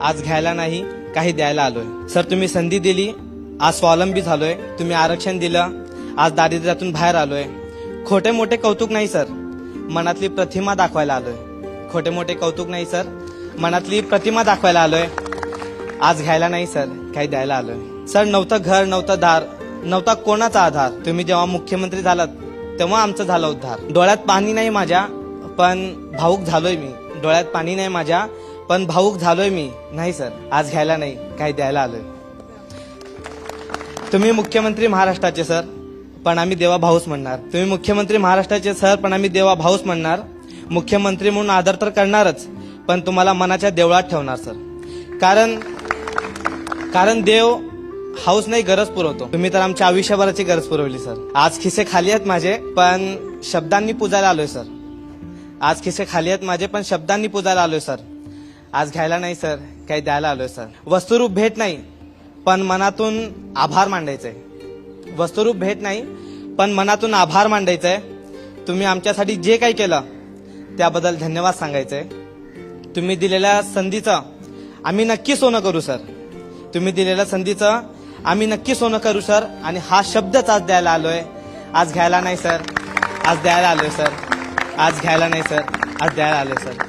आज घ्यायला नाही काही द्यायला आलोय। सर तुम्ही संधी दिली, आज स्वावलंबी झालोय। तुम्ही आरक्षण दिलं, आज दारिद्र्यातून बाहेर आलोय। खोटे मोठे कौतुक नाही सर, मनातली प्रतिमा दाखवायला आलोय। खोटे मोठे कौतुक नाही सर, मनातली प्रतिमा दाखवायला आलोय। आज घ्यायला नाही सर काही द्यायला आलोय। सर नव्हतं घर, नव्हतं दार, नव्हता कोणाचा आधार। तुम्ही जेव्हा मुख्यमंत्री झालात तेव्हा आमचं झालं उद्धार। डोळ्यात पाणी नाही माझ्या पण भाऊक झालोय मी। डोळ्यात पाणी नाही माझ्या पण भाऊक झालोय मी। नाही सर आज घ्यायला नाही काही द्यायला आलोय। तुम्ही मुख्यमंत्री महाराष्ट्राचे सर पण आम्ही देवा भाऊच म्हणणार। तुम्ही मुख्यमंत्री महाराष्ट्राचे सर पण आम्ही देवा भाऊच म्हणणार। मुख्यमंत्री म्हणून आदर तर करणारच पण तुम्हाला मनाच्या देवळात ठेवणार सर। कारण देव हाऊस नाही गरज पुरवतो। तुम्ही तर आमच्या आयुष्यभराची गरज पुरवली सर। आज खिसे खाली आहेत माझे पण शब्दांनी पूजायला आलोय सर। आज खिसे खाली आहेत माझे पण शब्दांनी पूजायला आलोय सर। आज घ्यायला नाही सर काही द्यायला आलोय सर। वस्तुरूप भेट नाही पण मनातून आभार मांडायचंय। वस्तुरूप भेट नाही पण मनातून आभार मांडायचंय। तुम्ही आमच्यासाठी जे काही केलं त्याबद्दल धन्यवाद सांगायचंय। तुम्ही दिलेल्या संधीचं आम्ही नक्की सोनं करू सर। तुम्ही दिलेल्या संधीचं आम्ही नक्की सोनं करू सर। आणि हा शब्दच आज द्यायला आलोय। आज घ्यायला नाही सर आज द्यायला आलोय सर। आज घ्यायला नाही सर आज द्यायला आलोय सर।